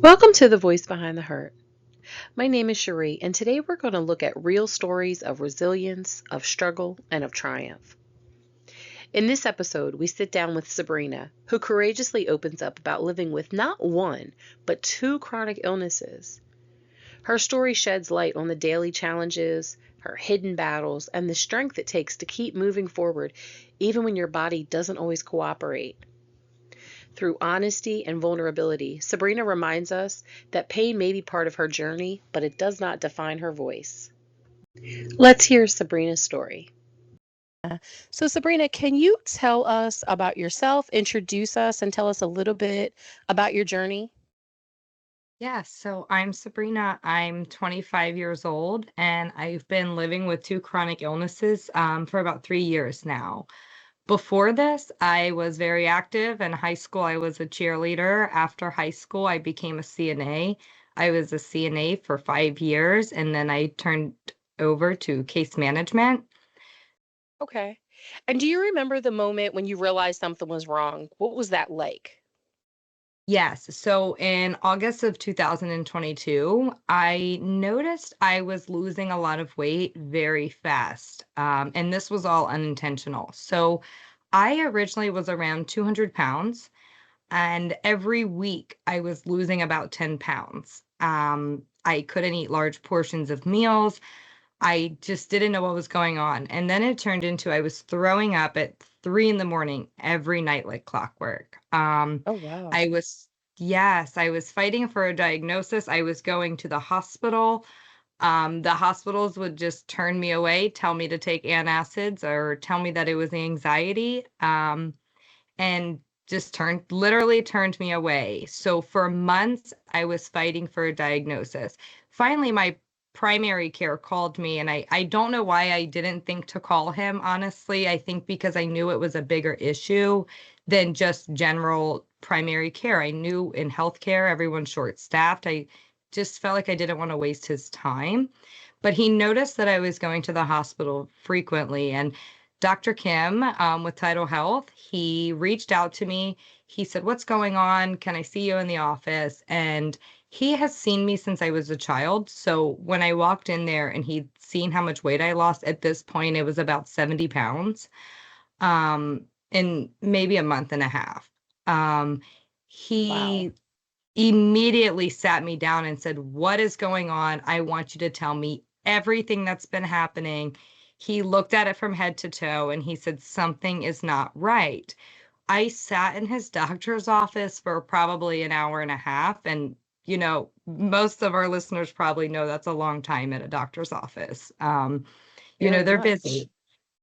Welcome to The Voice Behind the Hurt. My name is Cherie, and today we're going to look at real stories of resilience, of struggle, and of triumph. In this episode, we sit down with Sabrina, who courageously opens up about living with not one, but two chronic illnesses. Her story sheds light on the daily challenges, her hidden battles, and the strength it takes to keep moving forward, even when your body doesn't always cooperate. Through honesty and vulnerability, Sabrina reminds us that pain may be part of her journey, but it does not define her voice. Let's hear Sabrina's story. So, Sabrina, can you tell us about yourself, introduce us, and tell us a little bit about your journey? Yeah, so I'm Sabrina. I'm 25 years old, and I've been living with two chronic illnesses for about 3 years now. Before this, I was very active. In high school, I was a cheerleader. After high school, I became a CNA. I was a CNA for 5 years, and then I turned over to case management. Okay. And do you remember the moment when you realized something was wrong? What was that like? Yes. So in August of 2022, I noticed I was losing a lot of weight very fast. And this was all unintentional. So I originally was around 200 pounds, and every week I was losing about 10 pounds. I couldn't eat large portions of meals. I just didn't know what was going on. And then it turned into I was throwing up at 3 in the morning every night like clockwork. Oh, wow. I was, yes, I was fighting for a diagnosis. I was going to the hospital. The hospitals would just turn me away, tell me to take antacids or tell me that it was anxiety. And just literally turned me away. So for months, I was fighting for a diagnosis. Finally, my primary care called me, and I don't know why I didn't think to call him, honestly. I think because I knew it was a bigger issue than just general primary care. I knew in healthcare, everyone's short-staffed. I just felt like I didn't want to waste his time. But he noticed that I was going to the hospital frequently, and Dr. Kim, with Title Health, he reached out to me. He said, "What's going on? Can I see you in the office?" And he has seen me since I was a child. So when I walked in there and he'd seen how much weight I lost, at this point, it was about 70 pounds, in maybe a month and a half. Um, Wow. he immediately sat me down and said, "What is going on? I want you to tell me everything that's been happening." He looked at it from head to toe and he said, "Something is not right." I sat in his doctor's office for probably an hour and a half. And, most of our listeners probably know that's a long time at a doctor's office. Very They're much. busy.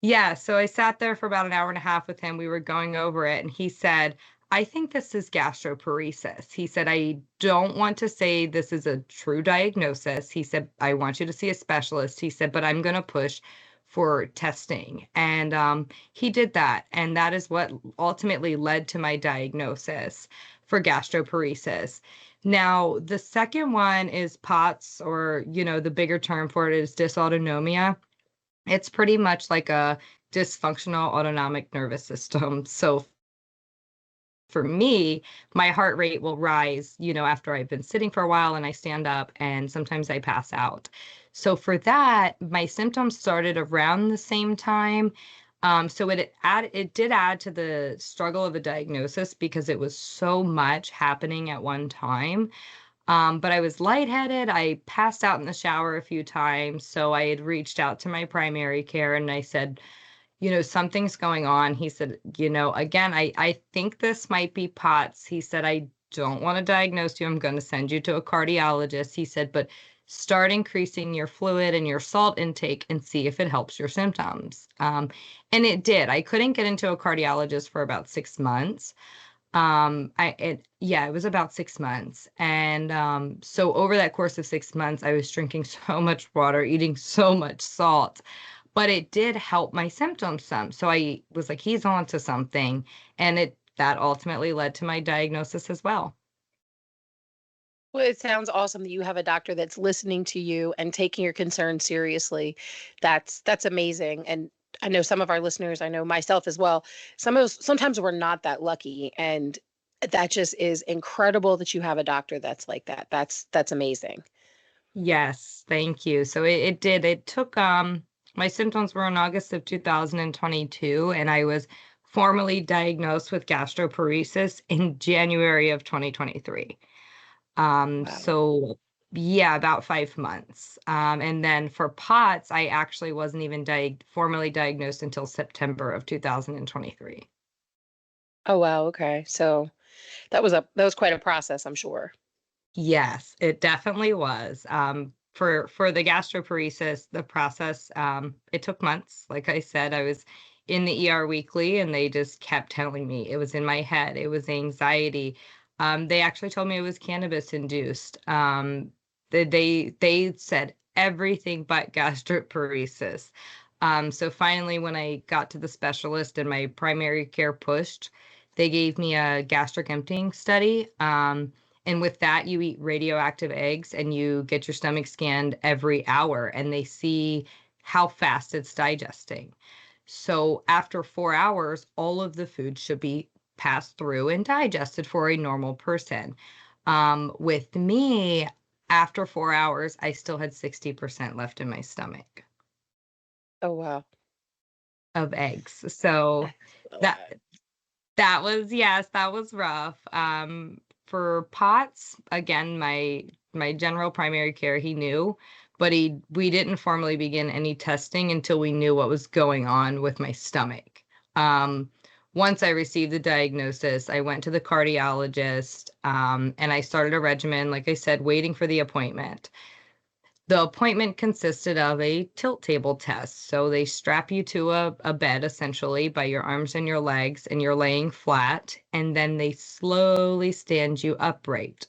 Yeah, so I sat there for about an hour and a half with him. We were going over it, and he said, "I think this is gastroparesis." He said, "I don't want to say this is a true diagnosis." He said, "I want you to see a specialist." He said, "But I'm going to push for testing." And he did that. And that is what ultimately led to my diagnosis for gastroparesis. Now, the second one is POTS, or, the bigger term for it is dysautonomia. It's pretty much like a dysfunctional autonomic nervous system. So for me, my heart rate will rise, after I've been sitting for a while and I stand up, and sometimes I pass out. So for that, my symptoms started around the same time. So it did add to the struggle of the diagnosis because it was so much happening at one time. But I was lightheaded. I passed out in the shower a few times. So I had reached out to my primary care and I said, "Something's going on." He said, "Again, I think this might be POTS." He said, "I don't want to diagnose you. I'm going to send you to a cardiologist." He said, "But start increasing your fluid and your salt intake and see if it helps your symptoms." And it did. I couldn't get into a cardiologist for about 6 months. Yeah, it was about 6 months. And so over that course of 6 months, I was drinking so much water, eating so much salt, but it did help my symptoms some. So I was like, he's on to something. And that ultimately led to my diagnosis as well. Well, it sounds awesome that you have a doctor that's listening to you and taking your concerns seriously. That's amazing. And I know some of our listeners, I know myself as well, sometimes we're not that lucky. And That just is incredible that you have a doctor that's like that. That's amazing. Yes, thank you. So it did. It took my symptoms were in August of 2022, and I was formally diagnosed with gastroparesis in January of 2023. Wow. So yeah, about 5 months. And then for POTS, I actually wasn't even formally diagnosed until September of 2023. Oh wow, okay. So that was quite a process, I'm sure. Yes, it definitely was. For the gastroparesis, the process, it took months. Like I said, I was in the ER weekly, and they just kept telling me it was in my head, it was anxiety. They actually told me it was cannabis induced. They said everything but gastroparesis. So finally, when I got to the specialist and my primary care pushed, they gave me a gastric emptying study. And with that, you eat radioactive eggs and you get your stomach scanned every hour, and they see how fast it's digesting. So after 4 hours, all of the food should be passed through and digested for a normal person. With me, after 4 hours, I still had 60% left in my stomach Oh wow. of eggs. So That's a that lot. that was, yes, that was rough. For POTS, again, my general primary care, he knew, but we didn't formally begin any testing until we knew what was going on with my stomach. Um, Once I received the diagnosis, I went to the cardiologist, and I started a regimen, like I said, waiting for the appointment. The appointment consisted of a tilt table test. So they strap you to a bed essentially by your arms and your legs, and you're laying flat, and then they slowly stand you upright.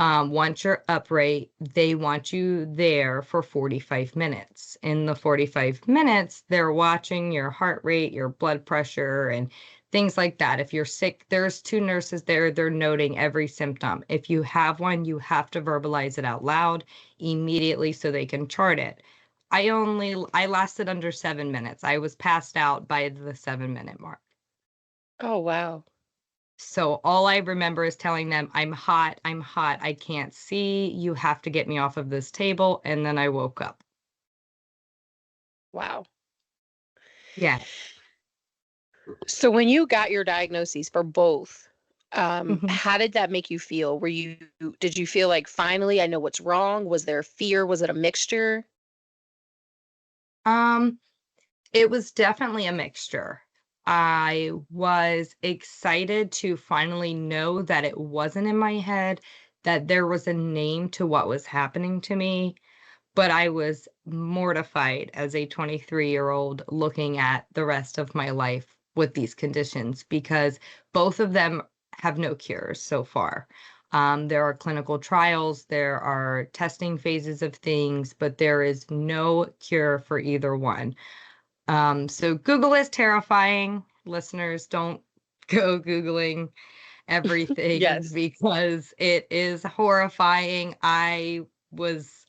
Once you're upright, they want you there for 45 minutes. In the 45 minutes, they're watching your heart rate, your blood pressure, and things like that. If you're sick, there's two nurses there. They're noting every symptom. If you have one, you have to verbalize it out loud immediately so they can chart it. I lasted under 7 minutes. I was passed out by the 7 minute mark. Oh wow. So all I remember is telling them, I'm hot, I can't see, you have to get me off of this table. And then I woke up. Wow. Yeah. So when you got your diagnoses for both, Mhm. how did that make you feel? Did you feel like finally I know what's wrong? Was there fear? Was it a mixture? Um, it was definitely a mixture. I was excited to finally know that it wasn't in my head, that there was a name to what was happening to me. But I was mortified as a 23-year-old looking at the rest of my life with these conditions, because both of them have no cures so far. There are clinical trials, there are testing phases of things, but there is no cure for either one. So Google is terrifying. Listeners, don't go Googling everything Yes. because it is horrifying. I was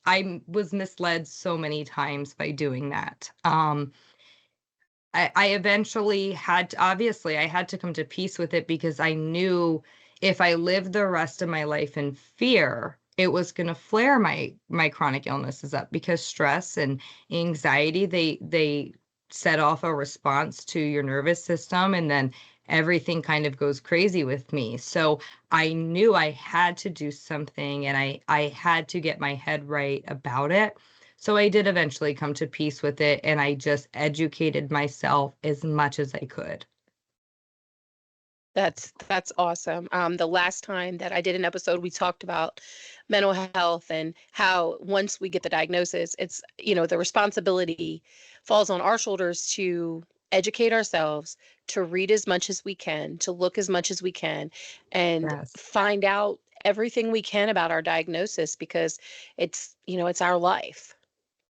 misled so many times by doing that. I eventually had to, obviously I had to come to peace with it, because I knew if I lived the rest of my life in fear, it was going to flare my chronic illnesses up, because stress and anxiety, they set off a response to your nervous system, and then everything kind of goes crazy with me. So I knew I had to do something, and I had to get my head right about it. So I did eventually come to peace with it, and I just educated myself as much as I could. That's awesome. The last time that I did an episode, we talked about mental health and how once we get the diagnosis, it's, the responsibility falls on our shoulders to educate ourselves, to read as much as we can, to look as much as we can, and Yes. find out everything we can about our diagnosis because it's our life.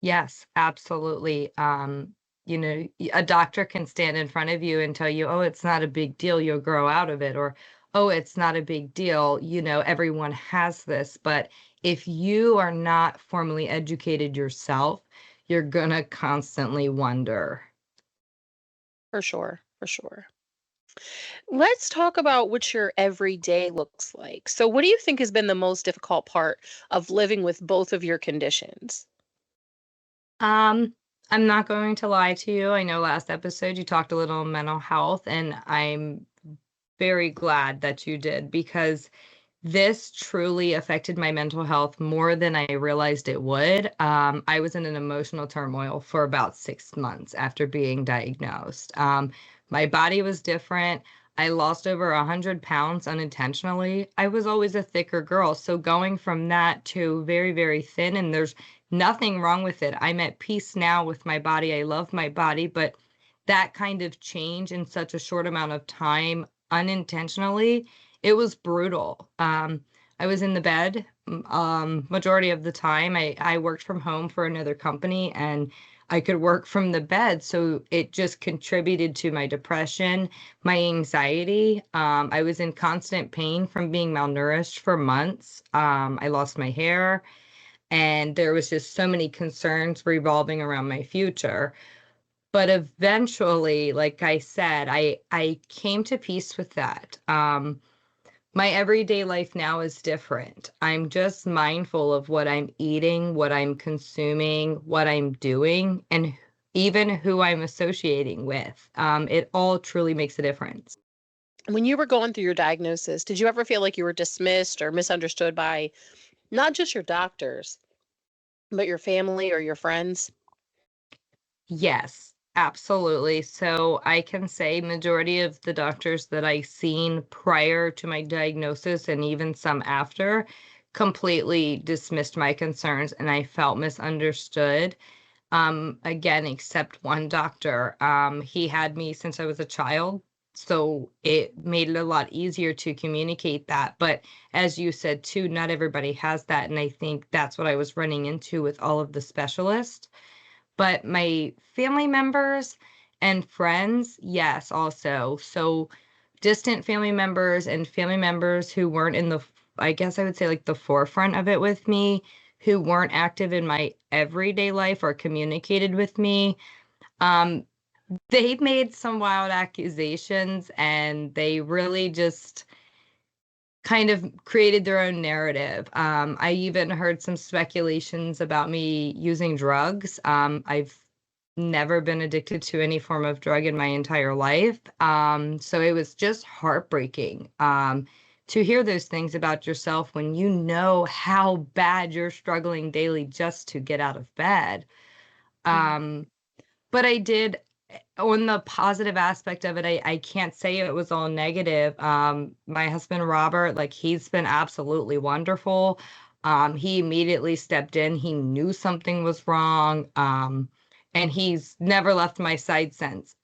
Yes, absolutely. A doctor can stand in front of you and tell you, "Oh, it's not a big deal, you'll grow out of it," or, "Oh, it's not a big deal, everyone has this." But if you are not formally educated yourself, you're gonna constantly wonder. For sure, for sure. Let's talk about what your everyday looks like. So, what do you think has been the most difficult part of living with both of your conditions? Um, I'm not going to lie to you. I know last episode you talked a little mental health, and I'm very glad that you did because this truly affected my mental health more than I realized it would. I was in an emotional turmoil for about 6 months after being diagnosed. My body was different. I lost over 100 pounds unintentionally. I was always a thicker girl. So going from that to very, very thin, and there's nothing wrong with it. I'm at peace now with my body. I love my body, but that kind of change in such a short amount of time unintentionally, it was brutal. I was in the bed majority of the time. I worked from home for another company and I could work from the bed. So it just contributed to my depression, my anxiety. I was in constant pain from being malnourished for months. I lost my hair and there was just so many concerns revolving around my future. But eventually, like I said, I came to peace with that. My everyday life now is different. I'm just mindful of what I'm eating, what I'm consuming, what I'm doing, and even who I'm associating with. It all truly makes a difference. When you were going through your diagnosis, did you ever feel like you were dismissed or misunderstood by not just your doctors, but your family or your friends? Yes, absolutely. So I can say majority of the doctors that I seen prior to my diagnosis and even some after completely dismissed my concerns and I felt misunderstood. Again, except one doctor. He had me since I was a child, so it made it a lot easier to communicate that. But as you said too, not everybody has that, and I think that's what I was running into with all of the specialists. But my family members and friends, yes, also. So distant family members and family members who weren't in the, I guess I would say like the forefront of it with me, who weren't active in my everyday life or communicated with me. Um, they made some wild accusations and they really just kind of created their own narrative. I even heard some speculations about me using drugs. I've never been addicted to any form of drug in my entire life. So it was just heartbreaking to hear those things about yourself when you know how bad you're struggling daily just to get out of bed. Mhm. Um, but I did on the positive aspect of it, I can't say it was all negative. My husband Robert, like he's been absolutely wonderful. He immediately stepped in. He knew something was wrong. And he's never left my side since.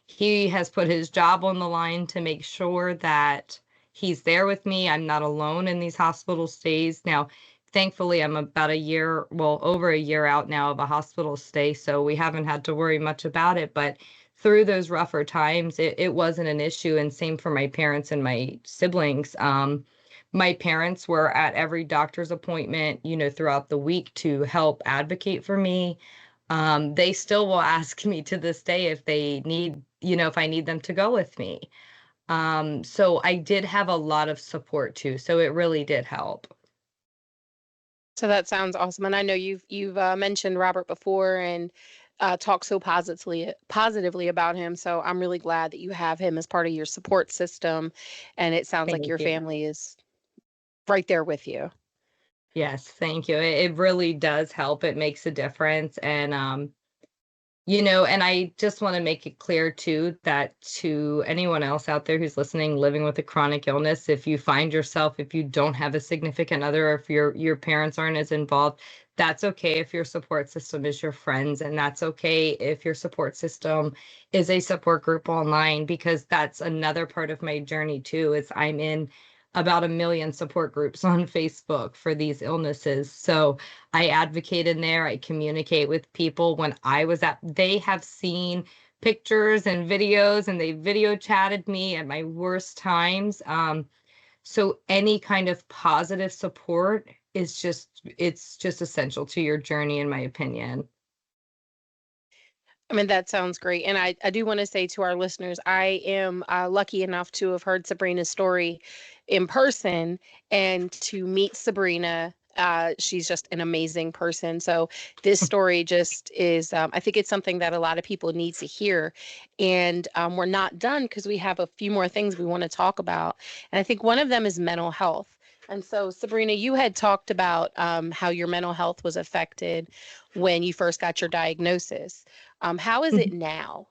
He has put his job on the line to make sure that he's there with me. I'm not alone in these hospital stays. Now, thankfully, I'm about a year, well, over a year out now of a hospital stay, so we haven't had to worry much about it. But through those rougher times, it wasn't an issue. And same for my parents and my siblings. My parents were at every doctor's appointment, throughout the week to help advocate for me. They still will ask me to this day if they need, if I need them to go with me. So I did have a lot of support too. So it really did help. So that sounds awesome, and I know you've mentioned Robert before and talked so positively about him. So I'm really glad that you have him as part of your support system, and it sounds like Thank your you. family is right there with you. Yes, thank you. It really does help. It makes a difference. And and I just want to make it clear too that to anyone else out there who's listening, living with a chronic illness, if you find yourself, if you don't have a significant other, or if your parents aren't as involved, that's okay if your support system is your friends, and that's okay if your support system is a support group online, because that's another part of my journey too, is I'm in about 1 million support groups on Facebook for these illnesses. So I advocate in there. I communicate with people when they have seen pictures and videos and they video chatted me at my worst times. So any kind of positive support it's just essential to your journey, in my opinion. I mean, that sounds great. And I do want to say to our listeners, I am lucky enough to have heard Sabrina's story in person and to meet Sabrina. She's just an amazing person. So this story just is, I think it's something that a lot of people need to hear. And we're not done because we have a few more things we want to talk about. And I think one of them is mental health. And so, Sabrina, you had talked about how your mental health was affected when you first got your diagnosis. How is it now?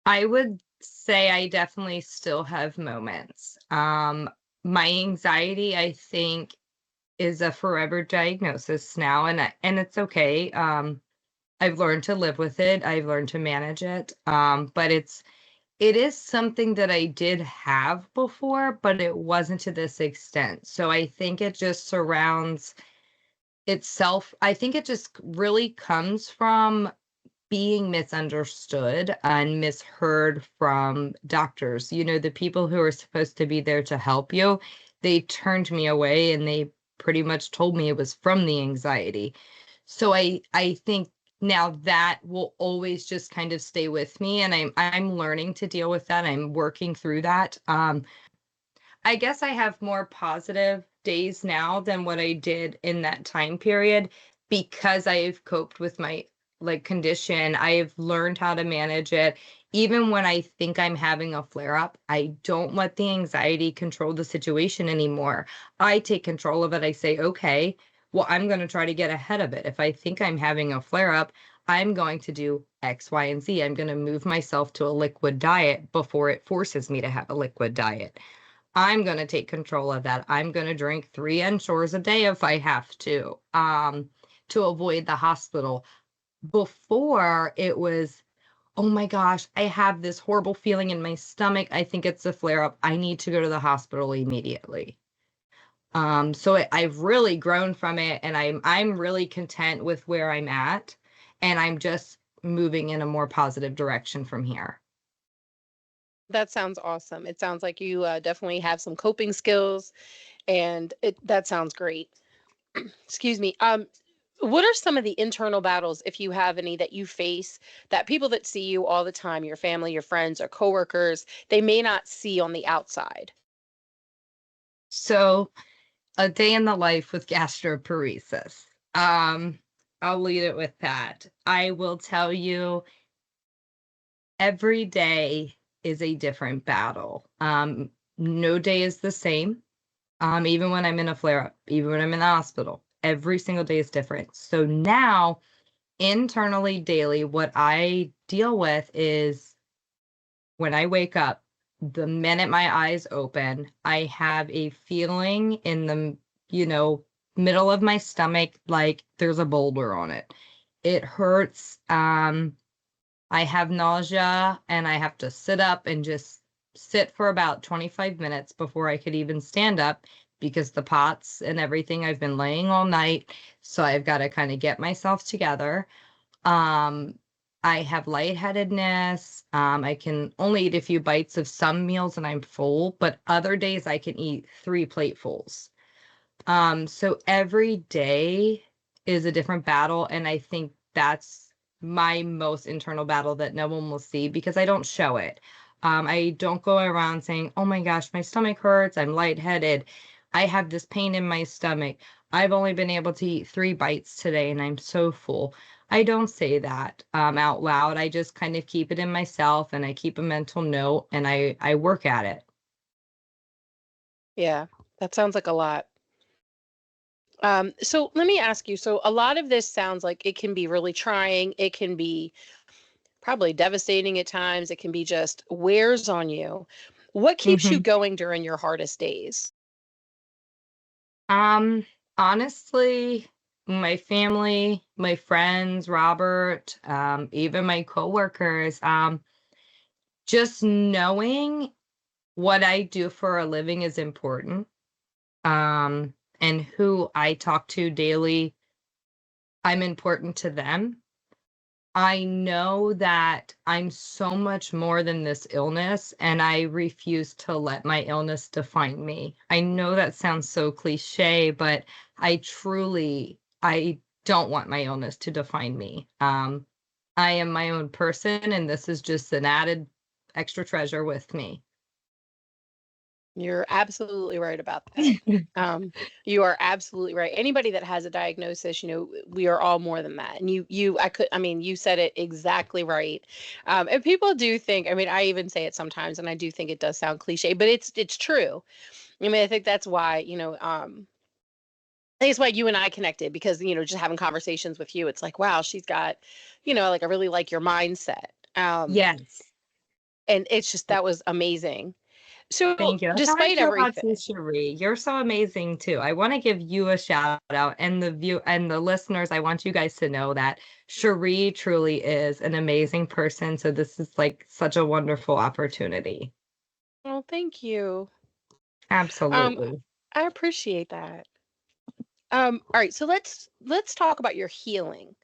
I would say I definitely still have moments. My anxiety, I think, is a forever diagnosis now, and it's okay. I've learned to live with it. I've learned to manage it. But it is something that I did have before, but it wasn't to this extent. So I think it just surrounds itself. I think it just really comes from being misunderstood and misheard from doctors. You know, the people who are supposed to be there to help you, they turned me away and they pretty much told me it was from the anxiety. So I think now that will always just kind of stay with me, and I'm learning to deal with that. I'm working through that. I guess I have more positive days now than what I did in that time period because I've coped with my like condition. I've learned how to manage it. Even when I think I'm having a flare up, I don't let the anxiety control the situation anymore. I take control of it. I say, okay, well, I'm going to try to get ahead of it. If I think I'm having a flare up, I'm going to do X, Y, and Z. I'm going to move myself to a liquid diet before it forces me to have a liquid diet. I'm gonna take control of that. I'm gonna drink 3 Ensures a day if I have to avoid the hospital. Before it was, oh my gosh, I have this horrible feeling in my stomach. I think it's a flare up. I need to go to the hospital immediately. I've really grown from it, and I'm really content with where I'm at, and I'm just moving in a more positive direction from here. That sounds awesome. It sounds like you definitely have some coping skills, and that sounds great. Excuse me. What are some of the internal battles, if you have any, that you face that people that see you all the time, your family, your friends, or coworkers, they may not see on the outside? So a day in the life with gastroparesis. Um, I'll lead it with that. I will tell you every day is a different battle. No day is the same. Even when I'm in a flare up, even when I'm in the hospital, every single day is different. So now, internally, daily, what I deal with is when I wake up, the minute my eyes open, I have a feeling in the, you know, middle of my stomach like there's a boulder on it. It hurts. I have nausea and I have to sit up and just sit for about 25 minutes before I could even stand up because the pots and everything I've been laying all night. So I've got to kind of get myself together. Um, I have lightheadedness. I can only eat a few bites of some meals and I'm full, but other days I can eat 3 platefuls. So every day is a different battle, and I think that's my most internal battle that no one will see because I don't show it. I don't go around saying, "Oh my gosh, my stomach hurts. I'm lightheaded. I have this pain in my stomach. I've only been able to eat 3 bites today and I'm so full." I don't say that out loud. I just kind of keep it in myself and I keep a mental note and I work at it. Yeah, that sounds like a lot. So let me ask you. So a lot of this sounds like it can be really trying. It can be probably devastating at times. It can be just wears on you. What keeps you Mhm. going during your hardest days? Um, Honestly, my family, my friends, Robert, even my coworkers, just knowing what I do for a living is important. And who I talk to daily, I'm important to them. I know that I'm so much more than this illness, and I refuse to let my illness define me. I know that sounds so cliche, but I don't want my illness to define me. I am my own person, and this is just an added extra treasure with me. You're absolutely right about that. Um, you are absolutely right. Anybody that has a diagnosis, we are all more than that. And I mean, you said it exactly right. And people do think, I mean, I even say it sometimes, and I do think it does sound cliche, but it's true. I mean, I think that's why, I think it's why you and I connected because, just having conversations with you, it's like, wow, she's got, like I really like your mindset. Um, Yes. and it's just that was amazing. So, Thank you. That's how I despite feel about you, everything, Cherie. You're so amazing too. I want to give you a shout out, and the listeners. I want you guys to know that Cherie truly is an amazing person. So this is like such a wonderful opportunity. well, thank you. Um, Absolutely. I appreciate that. All right, so let's talk about your healing.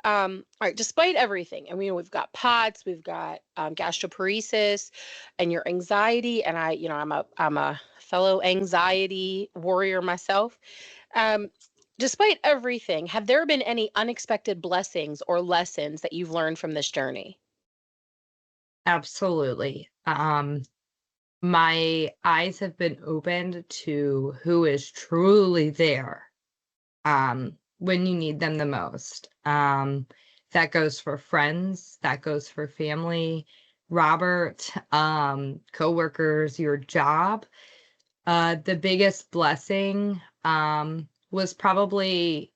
All right, despite everything, and we've got POTS, we've got gastroparesis, and your anxiety, and I'm a fellow anxiety warrior myself. Um, Despite everything, have there been any unexpected blessings or lessons that you've learned from this journey? Absolutely. My eyes have been opened to who is truly there when you need them the most. That goes for friends, that goes for family, Robert, coworkers, your job. The biggest blessing was probably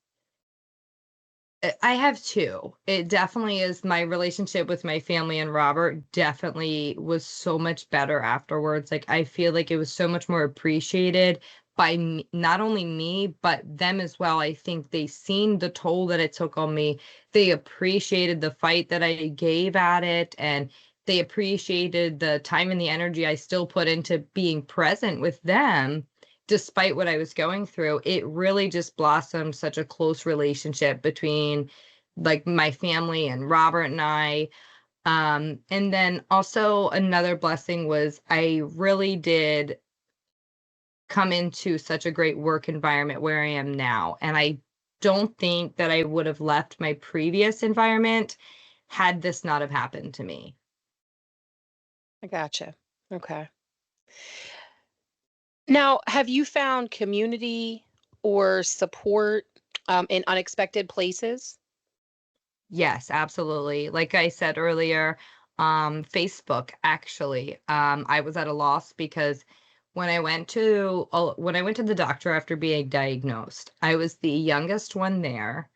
I have 2. It definitely is my relationship with my family and Robert definitely was so much better afterwards. Like, I feel like it was so much more appreciated by me, not only me, but them as well. I think they seen the toll that it took on me. They appreciated the fight that I gave at it, and they appreciated the time and the energy I still put into being present with them despite what I was going through. It really just blossomed such a close relationship between like my family and Robert and I. And then also another blessing was I really did come into such a great work environment where I am now. And I don't think that I would have left my previous environment had this not have happened to me. I gotcha. Okay. Now, have you found community or support in unexpected places? Yes, absolutely. Like I said earlier, Facebook actually, I was at a loss because when I went to the doctor after being diagnosed, I was the youngest one there,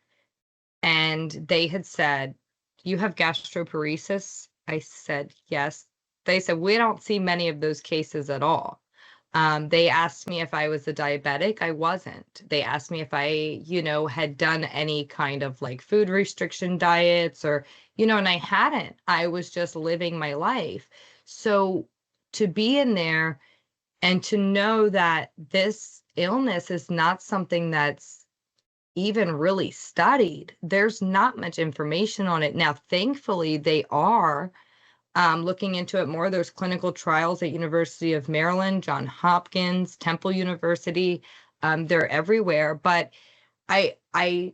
and they had said, "You have gastroparesis?" I said, "Yes." They said, "We don't see many of those cases at all." They asked me if I was a diabetic. I wasn't. They asked me if I had done any kind of like food restriction diets and I hadn't. I was just living my life. So to be in there and to know that this illness is not something that's even really studied, there's not much information on it. Now, thankfully, they are looking into it more. There's clinical trials at University of Maryland, John Hopkins, Temple University. They're everywhere. But I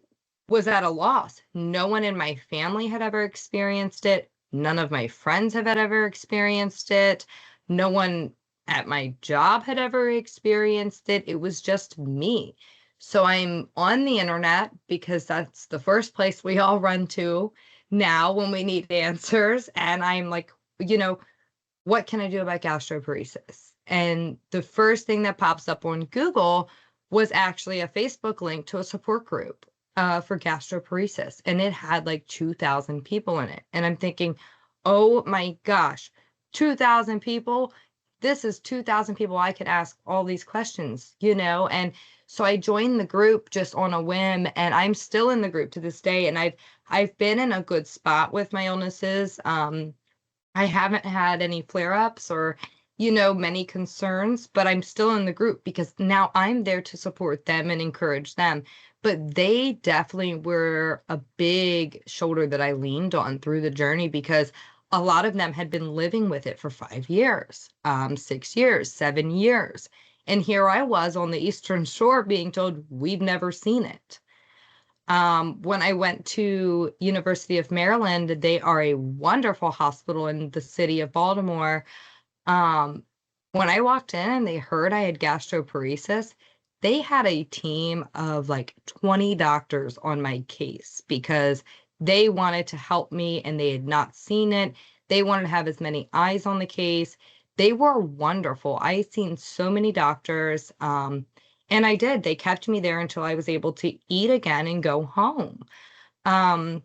was at a loss. No one in my family had ever experienced it. None of my friends have had ever experienced it. No one at my job had ever experienced it. It was just me. So I'm on the internet because that's the first place we all run to now when we need answers. And I'm like, you know, what can I do about gastroparesis? And the first thing that pops up on Google was actually a Facebook link to a support group for gastroparesis. And it had like 2,000 people in it. And I'm thinking, oh my gosh, 2,000 people? This is 2,000 people I could ask all these questions. And so I joined the group just on a whim, and I'm still in the group to this day. And I've been in a good spot with my illnesses. I haven't had any flare-ups or many concerns, but I'm still in the group because now I'm there to support them and encourage them. But they definitely were a big shoulder that I leaned on through the journey because a lot of them had been living with it for 5 years, 6 years, 7 years. And here I was on the Eastern Shore being told, we've never seen it. When I went to University of Maryland, they are a wonderful hospital in the city of Baltimore. Um, when I walked in and they heard I had gastroparesis, they had a team of like 20 doctors on my case because they wanted to help me and they had not seen it. They wanted to have as many eyes on the case. They were wonderful. I seen so many doctors. And I did. They kept me there until I was able to eat again and go home. Um,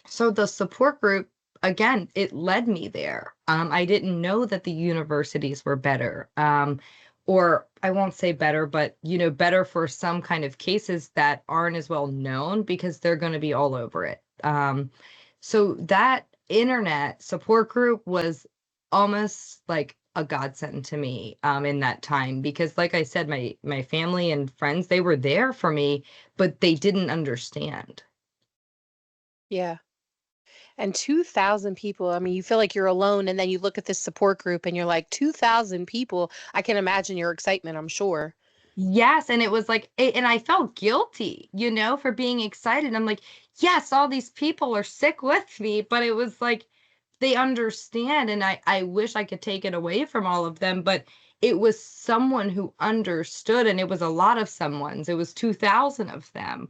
so the support group, again, it led me there. I didn't know that the universities were better, or I won't say better, but better for some kind of cases that aren't as well known because they're going to be all over it. So that internet support group was almost like a godsend to me in that time because, like I said, my family and friends, they were there for me, but they didn't understand. Yeah. And 2,000 people, I mean, you feel like you're alone, and then you look at this support group and you're like, 2,000 people. I can imagine your excitement, I'm sure. Yes, and it was like and I felt guilty, for being excited. I'm like, "Yes, all these people are sick with me," but it was like they understand, and I wish I could take it away from all of them, but it was someone who understood, and it was a lot of someones. It was 2,000 of them.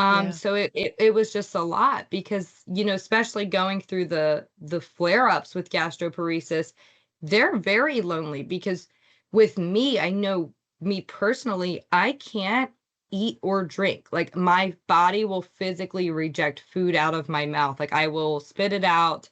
Yeah. So it was just a lot because, especially going through the flare-ups with gastroparesis, they're very lonely because with me, I know me personally, I can't eat or drink. Like my body will physically reject food out of my mouth. Like I will spit it out.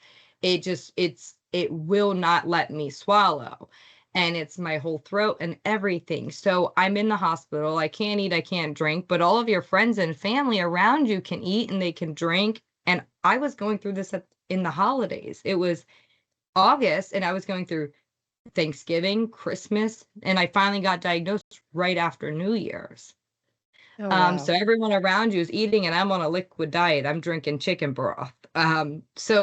It will not let me swallow, and it's my whole throat and everything. So I'm in the hospital. I can't eat, I can't drink, but all of your friends and family around you can eat and they can drink. And I was going through this in the holidays. It was August, and I was going through Thanksgiving, Christmas, and I finally got diagnosed right after New Year's. Oh, wow. So everyone around you is eating, and I'm on a liquid diet. I'm drinking chicken broth.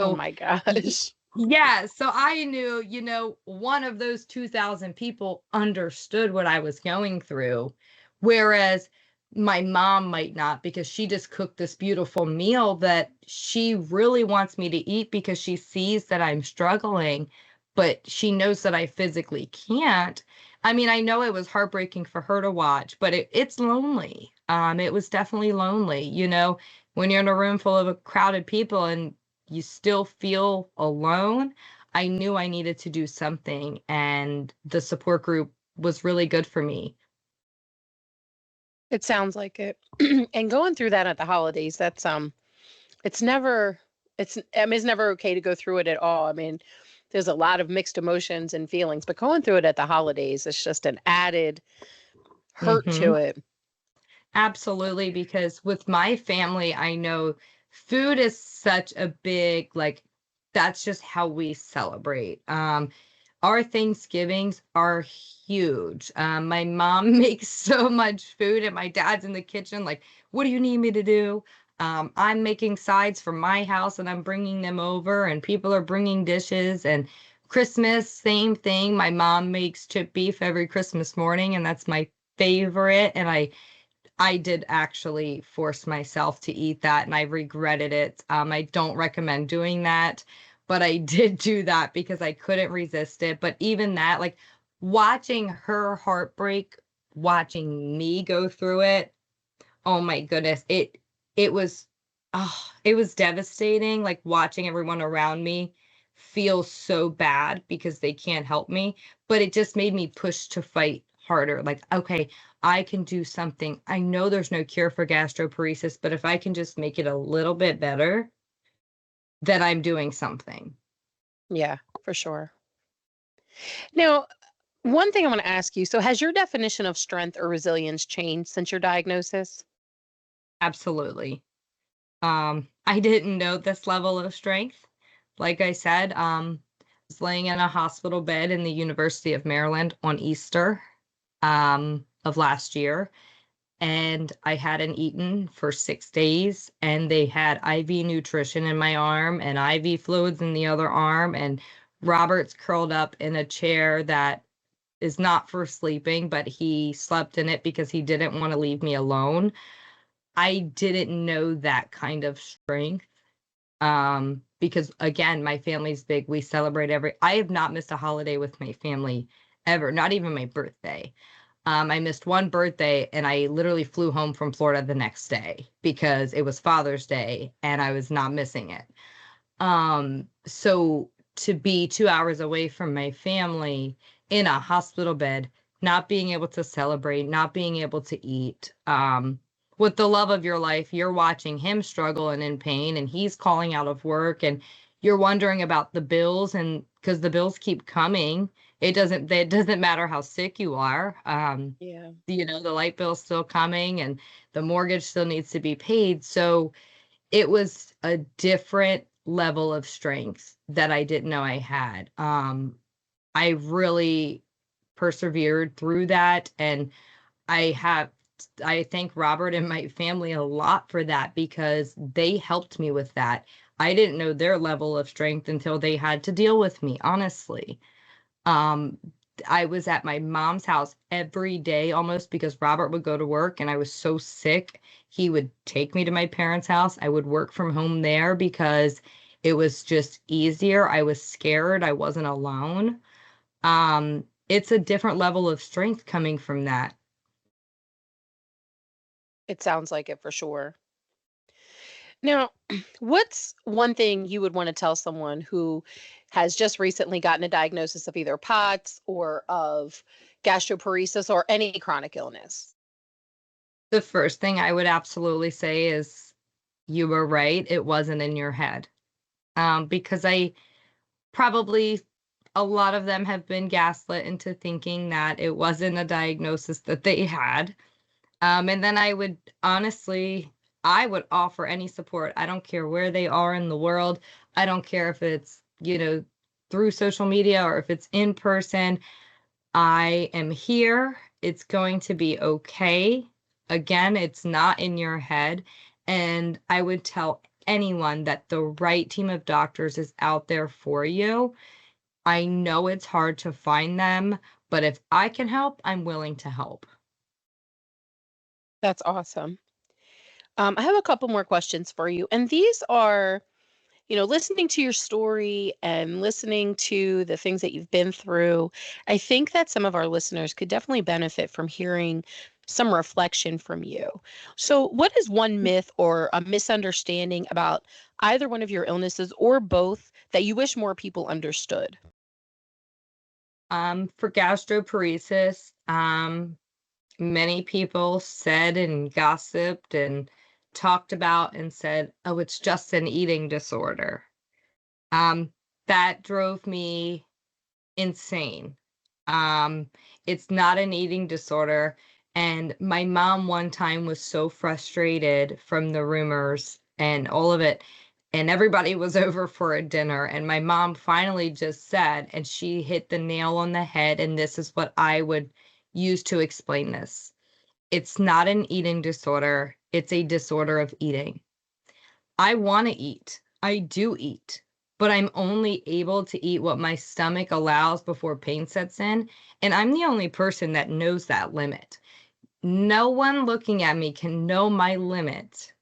Oh So my y- gosh. yeah, so I knew, one of those 2,000 people understood what I was going through, whereas my mom might not because she just cooked this beautiful meal that she really wants me to eat because she sees that I'm struggling, but she knows that I physically can't. I mean, I know it was heartbreaking for her to watch, but it's lonely. It was definitely lonely, when you're in a room full of crowded people and you still feel alone. I knew I needed to do something, and the support group was really good for me. It sounds like it. And going through that at the holidays, it's never, I mean, it's never okay to go through it at all. I mean, there's a lot of mixed emotions and feelings, but going through it at the holidays, it's just an added hurt Hmm. to it. Absolutely, because with my family, I know food is such a big, like, that's just how we celebrate. Our Thanksgivings are huge. My mom makes so much food, and my dad's in the kitchen, like, what do you need me to do? I'm making sides for my house, and I'm bringing them over, and people are bringing dishes. And Christmas, same thing. My mom makes chip beef every Christmas morning, and that's my favorite. And I did actually force myself to eat that and I regretted it. I don't recommend doing that, but I did do that because I couldn't resist it. But even that, like watching her heartbreak, watching me go through it, oh my goodness, it was it was devastating, like watching everyone around me feel so bad because they can't help me, but it just made me push to fight harder. Like, okay, I can do something. I know there's no cure for gastroparesis, but if I can just make it a little bit better, then I'm doing something. Yeah, for sure. Now, one thing I want to ask you, so has your definition of strength or resilience changed since your diagnosis? Absolutely. I didn't know this level of strength. Like I said, I was laying in a hospital bed in the University of Maryland on Easter of last year, and I hadn't eaten for 6 days, and they had IV nutrition in my arm and IV fluids in the other arm, and Robert's curled up in a chair that is not for sleeping, but he slept in it because he didn't want to leave me alone. I didn't know that kind of strength. Because again, my family's big. We celebrate I have not missed a holiday with my family ever, not even my birthday. I missed one birthday and I literally flew home from Florida the next day because it was Father's Day and I was not missing it. So to be 2 hours away from my family in a hospital bed, not being able to celebrate, not being able to eat, with the love of your life, you're watching him struggle and in pain, and he's calling out of work, and you're wondering about the bills, and because the bills keep coming, it doesn't matter how sick you are. Yeah. The light bill's still coming, and the mortgage still needs to be paid. So it was a different level of strength that I didn't know I had. I really persevered through that, and I have I thank Robert and my family a lot for that because they helped me with that. I didn't know their level of strength until they had to deal with me, honestly. Um, I was at my mom's house every day almost because Robert would go to work and I was so sick. He would take me to my parents' house. I would work from home there because it was just easier. I was scared. I wasn't alone. It's a different level of strength coming from that. It sounds like it for sure. Now, what's one thing you would want to tell someone who has just recently gotten a diagnosis of either POTS or of gastroparesis or any chronic illness? The first thing I would absolutely say is you were right. It wasn't in your head. Because I probably a lot of them have been gaslit into thinking that it wasn't a diagnosis that they had. And then I would offer any support. I don't care where they are in the world. I don't care if it's, through social media or if it's in person. I am here. It's going to be okay. Again, it's not in your head. And I would tell anyone that the right team of doctors is out there for you. I know it's hard to find them, but if I can help, I'm willing to help. That's awesome. I have a couple more questions for you. And these are, listening to your story and listening to the things that you've been through, I think that some of our listeners could definitely benefit from hearing some reflection from you. So, what is one myth or a misunderstanding about either one of your illnesses or both that you wish more people understood? For gastroparesis, many people said and gossiped and talked about and said, oh, it's just an eating disorder. Um, that drove me insane. Um, it's not an eating disorder. And my mom one time was so frustrated from the rumors and all of it. And everybody was over for a dinner. And my mom finally just said, and she hit the nail on the head. And this is what I would use to explain this. It's not an eating disorder. It's a disorder of eating. I want to eat. I do eat, but I'm only able to eat what my stomach allows before pain sets in. And I'm the only person that knows that limit. No one looking at me can know my limit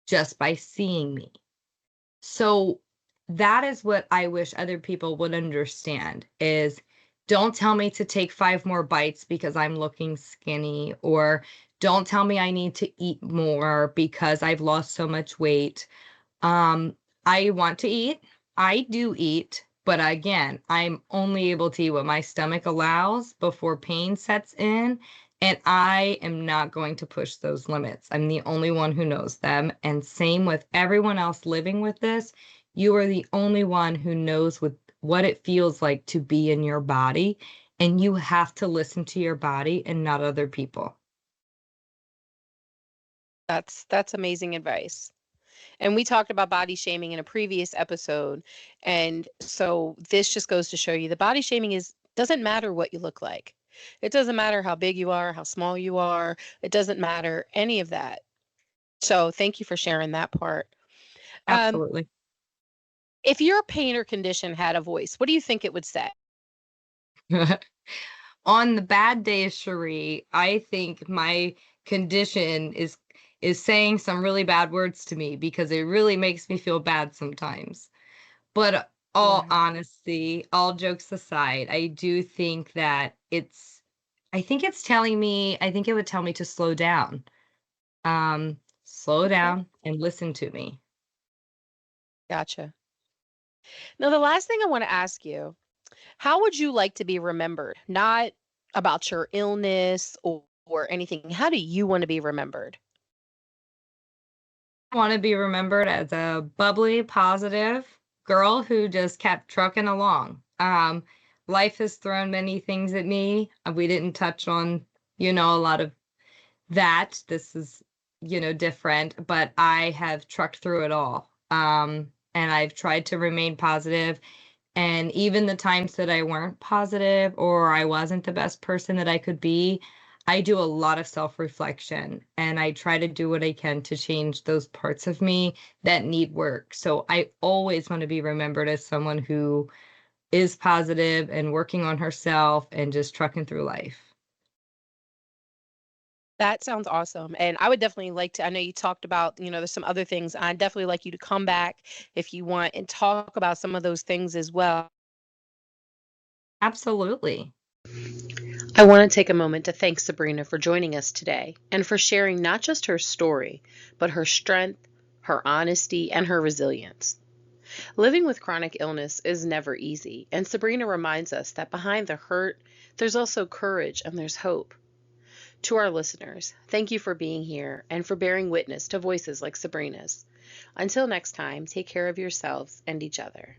just by seeing me. So that is what I wish other people would understand is don't tell me to take 5 more bites because I'm looking skinny, or don't tell me I need to eat more because I've lost so much weight. um, I want to eat. I do eat, but again, I'm only able to eat what my stomach allows before pain sets in, and I am not going to push those limits. I'm the only one who knows them, and same with everyone else living with this. You are the only one who knows what it feels like to be in your body, and you have to listen to your body and not other people. That's amazing advice. And we talked about body shaming in a previous episode. And so this just goes to show you the body shaming is doesn't matter what you look like. It doesn't matter how big you are, how small you are. It doesn't matter any of that. So thank you for sharing that part. Um, Absolutely. if your pain or condition had a voice, what do you think it would say? On the bad days, Cherie, I think my condition is is saying some really bad words to me because it really makes me feel bad sometimes. But all Wow. honesty, all jokes aside, I do think that I think it's telling me, I think it would tell me to slow down. Slow Okay. down and listen to me. Gotcha. Now, the last thing I want to ask you, how would you like to be remembered? Not about your illness or anything. How do you want to be remembered? I want to be remembered as a bubbly, positive girl who just kept trucking along. Life has thrown many things at me. We didn't touch on, a lot of that. This is, different, but I have trucked through it all. And I've tried to remain positive. And even the times that I weren't positive or I wasn't the best person that I could be, I do a lot of self reflection and I try to do what I can to change those parts of me that need work. So I always want to be remembered as someone who is positive and working on herself and just trucking through life. That sounds awesome. And I would definitely like to, I know you talked about, there's some other things. I'd definitely like you to come back if you want and talk about some of those things as well. Absolutely. I want to take a moment to thank Sabrina for joining us today and for sharing not just her story, but her strength, her honesty, and her resilience. Living with chronic illness is never easy, and Sabrina reminds us that behind the hurt, there's also courage and there's hope. To our listeners, thank you for being here and for bearing witness to voices like Sabrina's. Until next time, take care of yourselves and each other.